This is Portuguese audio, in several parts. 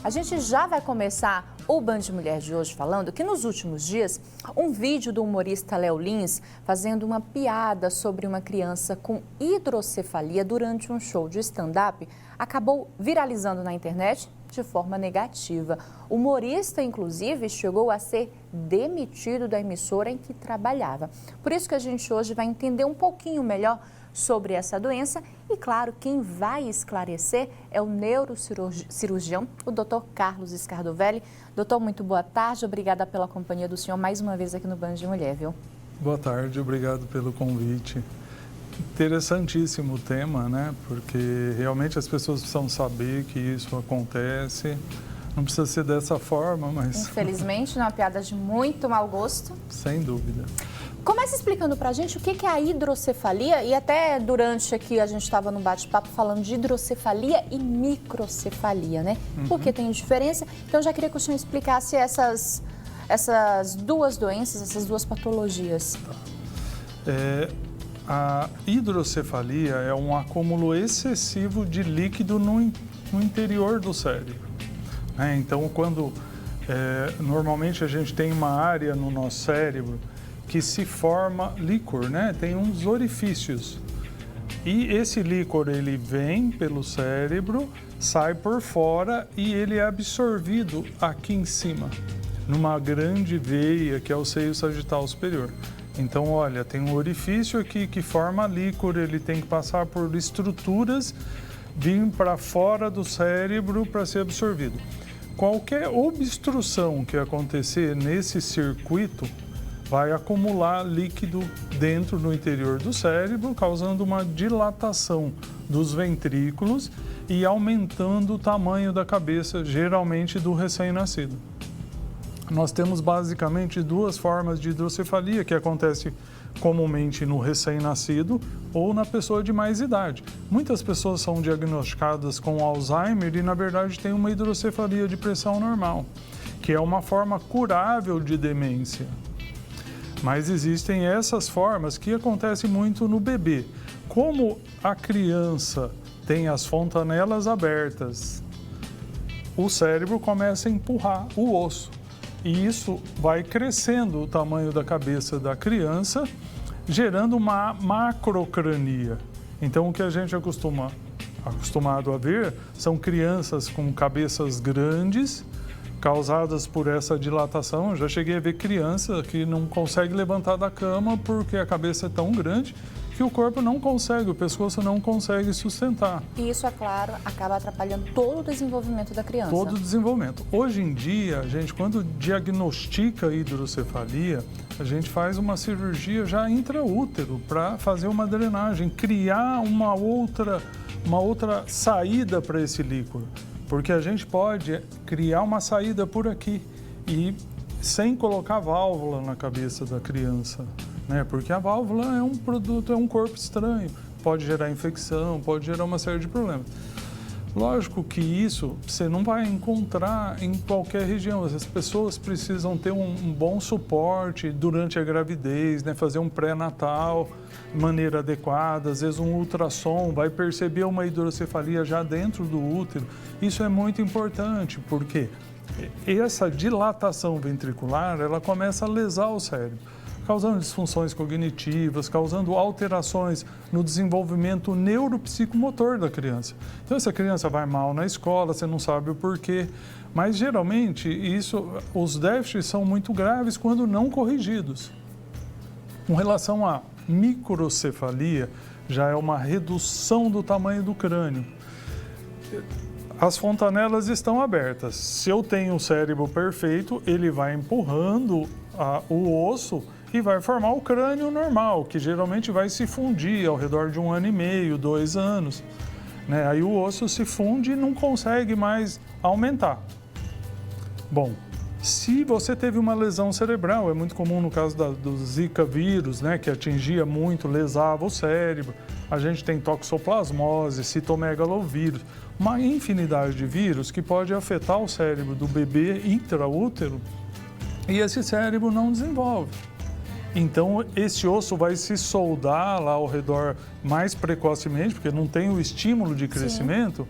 A gente já vai começar o Band Mulher de hoje falando que nos últimos dias, um vídeo do humorista Léo Lins fazendo uma piada sobre uma criança com hidrocefalia durante um show de stand-up acabou viralizando na internet de forma negativa. O humorista, inclusive, chegou a ser demitido da emissora em que trabalhava. Por isso que a gente hoje vai entender um pouquinho melhor sobre essa doença e, claro, quem vai esclarecer é o neurocirurgião, o Dr. Carlos Scardovelli. Doutor, muito boa tarde, obrigada pela companhia do senhor mais uma vez aqui no Band de Mulher, viu? Boa tarde, obrigado pelo convite. Interessantíssimo o tema, né? Porque realmente as pessoas precisam saber que isso acontece. Não precisa ser dessa forma, mas... Infelizmente, não é uma piada de muito mau gosto. Sem dúvida. Comece explicando pra gente o que é a hidrocefalia e até durante aqui a gente estava no bate-papo falando de hidrocefalia e microcefalia, né? Porque tem diferença. Então, já queria que o senhor explicasse essas duas doenças, essas duas patologias. A hidrocefalia é um acúmulo excessivo de líquido no interior do cérebro. Então, normalmente a gente tem uma área no nosso cérebro que se forma líquor, né? Tem uns orifícios. E esse líquor, ele vem pelo cérebro, sai por fora e ele é absorvido aqui em cima, numa grande veia que é o seio sagital superior. Então, olha, tem um orifício aqui que forma líquor, ele tem que passar por estruturas, vir para fora do cérebro para ser absorvido. Qualquer obstrução que acontecer nesse circuito vai acumular líquido dentro do interior do cérebro, causando uma dilatação dos ventrículos e aumentando o tamanho da cabeça, geralmente do recém-nascido. Nós temos basicamente duas formas de hidrocefalia que acontece comumente no recém-nascido ou na pessoa de mais idade. Muitas pessoas são diagnosticadas com Alzheimer e, na verdade, têm uma hidrocefalia de pressão normal, que é uma forma curável de demência. Mas existem essas formas que acontecem muito no bebê. Como a criança tem as fontanelas abertas, o cérebro começa a empurrar o osso. E isso vai crescendo o tamanho da cabeça da criança, gerando uma macrocrania. Então, o que a gente acostumado a ver são crianças com cabeças grandes, causadas por essa dilatação. Eu já cheguei a ver criança que não consegue levantar da cama porque a cabeça é tão grande que o corpo não consegue, o pescoço não consegue sustentar. E isso, é claro, acaba atrapalhando todo o desenvolvimento da criança. Todo o desenvolvimento. Hoje em dia, a gente, quando diagnostica a hidrocefalia, a gente faz uma cirurgia já intraútero para fazer uma drenagem, criar uma outra saída para esse líquido. Porque a gente pode criar uma saída por aqui e sem colocar válvula na cabeça da criança, né? Porque a válvula é um produto, é um corpo estranho, pode gerar infecção, pode gerar uma série de problemas. Lógico que isso você não vai encontrar em qualquer região. As pessoas precisam ter um bom suporte durante a gravidez, né? Fazer um pré-natal de maneira adequada. Às vezes um ultrassom vai perceber uma hidrocefalia já dentro do útero. Isso é muito importante, porque essa dilatação ventricular, ela começa a lesar o cérebro, causando disfunções cognitivas, causando alterações no desenvolvimento neuropsicomotor da criança. Então, essa criança vai mal na escola, você não sabe o porquê, mas geralmente os déficits são muito graves quando não corrigidos. Com relação à microcefalia, já é uma redução do tamanho do crânio. As fontanelas estão abertas. Se eu tenho o cérebro perfeito, ele vai empurrando o osso e vai formar o crânio normal, que geralmente vai se fundir ao redor de 1 ano e meio, 2 anos. Né? Aí o osso se funde e não consegue mais aumentar. Bom, se você teve uma lesão cerebral, é muito comum no caso do Zika vírus, né, que atingia muito, lesava o cérebro. A gente tem toxoplasmose, citomegalovírus, uma infinidade de vírus que pode afetar o cérebro do bebê intraútero e esse cérebro não desenvolve. Então, esse osso vai se soldar lá ao redor mais precocemente, porque não tem o estímulo de crescimento.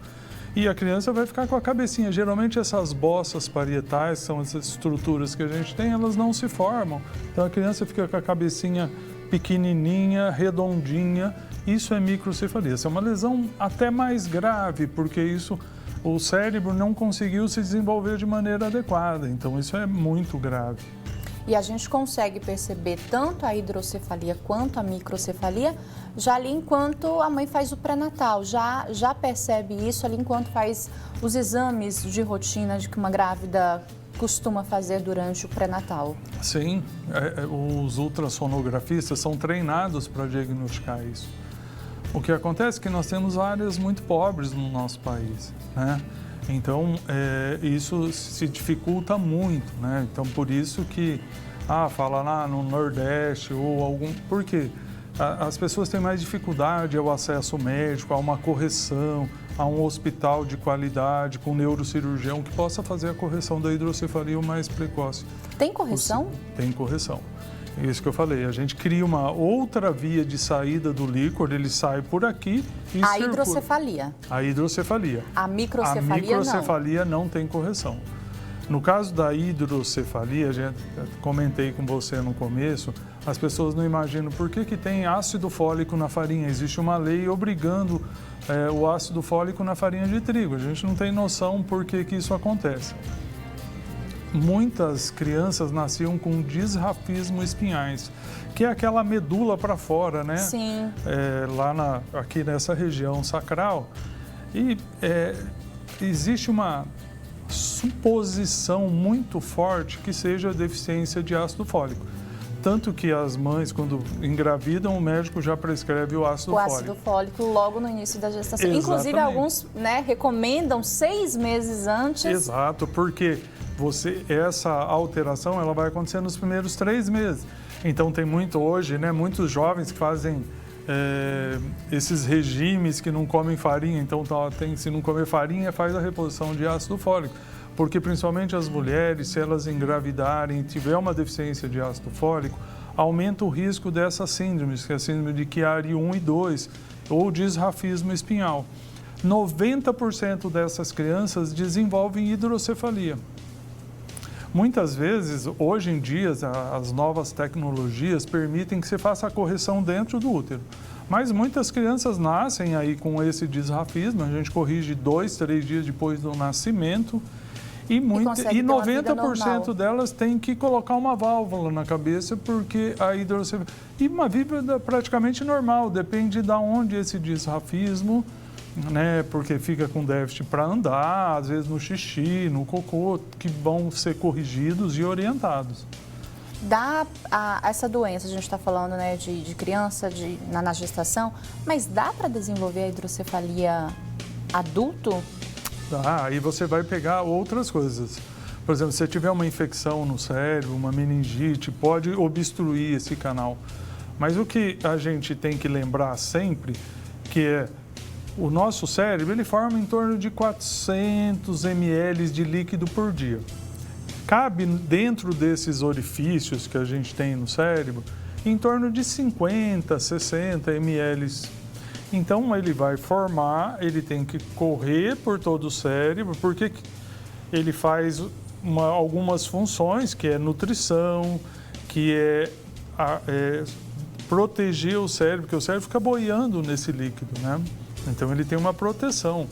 e a criança vai ficar com a cabecinha. Geralmente essas bossas parietais, são essas estruturas que a gente tem, elas não se formam. Então a criança fica com a cabecinha pequenininha, redondinha. Isso é microcefalia. Isso é uma lesão até mais grave, porque o cérebro não conseguiu se desenvolver de maneira adequada. Então isso é muito grave. E a gente consegue perceber tanto a hidrocefalia quanto a microcefalia já ali enquanto a mãe faz o pré-natal, já percebe isso ali enquanto faz os exames de rotina de que uma grávida costuma fazer durante o pré-natal. Sim, os ultrassonografistas são treinados para diagnosticar isso. O que acontece é que nós temos áreas muito pobres no nosso país, né? Então, isso se dificulta muito, né? Então, por isso que, fala lá no Nordeste ou algum... Por quê? As pessoas têm mais dificuldade ao acesso médico, a uma correção, a um hospital de qualidade, com neurocirurgião que possa fazer a correção da hidrocefalia o mais precoce. Tem correção? Tem correção. É isso que eu falei, a gente cria uma outra via de saída do líquor, ele sai por aqui e a hidrocefalia. A hidrocefalia. A microcefalia não tem correção. No caso da hidrocefalia, comentei com você no começo, as pessoas não imaginam por que tem ácido fólico na farinha. Existe uma lei obrigando o ácido fólico na farinha de trigo. A gente não tem noção por que isso acontece. Muitas crianças nasciam com disrafismo espinhais, que é aquela medula para fora, né? Sim. Aqui nessa região sacral. E existe uma suposição muito forte que seja deficiência de ácido fólico. Tanto que as mães, quando engravidam, o médico já prescreve o ácido fólico. O ácido fólico logo no início da gestação. Exatamente. Inclusive, alguns recomendam 6 meses antes. Exato, porque essa alteração ela vai acontecer nos primeiros 3 meses. Então tem muitos jovens que fazem esses regimes que não comem farinha. Então se não comer farinha, faz a reposição de ácido fólico. Porque principalmente as mulheres, se elas engravidarem e tiver uma deficiência de ácido fólico, aumenta o risco dessas síndromes, que é a síndrome de Chiari 1 e 2, ou disrafismo espinhal. 90% dessas crianças desenvolvem hidrocefalia. Muitas vezes, hoje em dia, as novas tecnologias permitem que se faça a correção dentro do útero. Mas muitas crianças nascem aí com esse disrafismo, a gente corrige 2, 3 dias depois do nascimento. E 90% delas têm que colocar uma válvula na cabeça porque a hidrocefalia... E uma vida praticamente normal, depende de onde esse disrafismo, né? Porque fica com déficit para andar, às vezes no xixi, no cocô, que vão ser corrigidos e orientados. Essa doença, a gente está falando, né, de criança na gestação, mas dá para desenvolver a hidrocefalia adulto? Aí você vai pegar outras coisas. Por exemplo, se você tiver uma infecção no cérebro, uma meningite, pode obstruir esse canal. Mas o que a gente tem que lembrar sempre, que é o nosso cérebro, ele forma em torno de 400 ml de líquido por dia. Cabe dentro desses orifícios que a gente tem no cérebro, em torno de 50, 60 ml. Então, ele vai formar, ele tem que correr por todo o cérebro, porque ele faz algumas funções, que é nutrição, que é proteger o cérebro, porque o cérebro fica boiando nesse líquido, né? Então, ele tem uma proteção.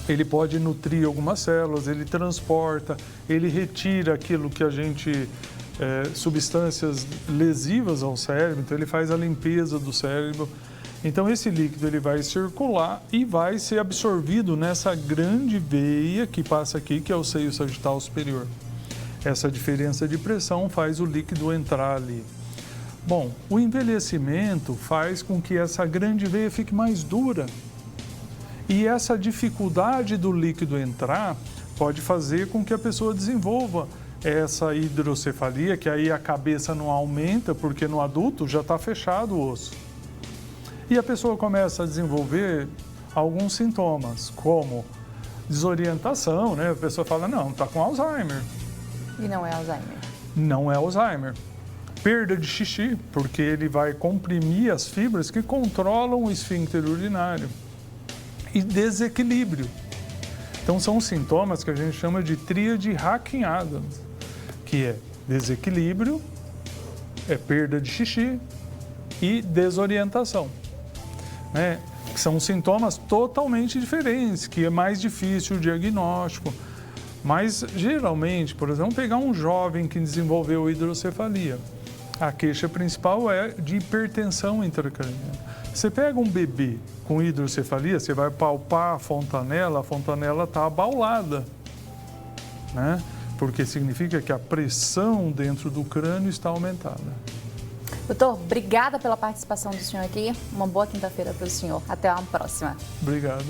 Ele pode nutrir algumas células, ele transporta, ele retira aquilo que a gente... substâncias lesivas ao cérebro, então ele faz a limpeza do cérebro. Então, esse líquido ele vai circular e vai ser absorvido nessa grande veia que passa aqui, que é o seio sagital superior. Essa diferença de pressão faz o líquido entrar ali. Bom, o envelhecimento faz com que essa grande veia fique mais dura. E essa dificuldade do líquido entrar pode fazer com que a pessoa desenvolva essa hidrocefalia, que aí a cabeça não aumenta, porque no adulto já está fechado o osso. E a pessoa começa a desenvolver alguns sintomas, como desorientação, né? A pessoa fala, não, está com Alzheimer. E não é Alzheimer. Não é Alzheimer. Perda de xixi, porque ele vai comprimir as fibras que controlam o esfíncter urinário. E desequilíbrio. Então, são sintomas que a gente chama de tríade Hacking-Adams, que é desequilíbrio, perda de xixi e desorientação, né? São sintomas totalmente diferentes, que é mais difícil o diagnóstico. Mas, geralmente, por exemplo, pegar um jovem que desenvolveu hidrocefalia, a queixa principal é de hipertensão intracraniana. Você pega um bebê com hidrocefalia, você vai palpar a fontanela está abaulada, né? Porque significa que a pressão dentro do crânio está aumentada. Doutor, obrigada pela participação do senhor aqui. Uma boa quinta-feira para o senhor. Até a próxima. Obrigado.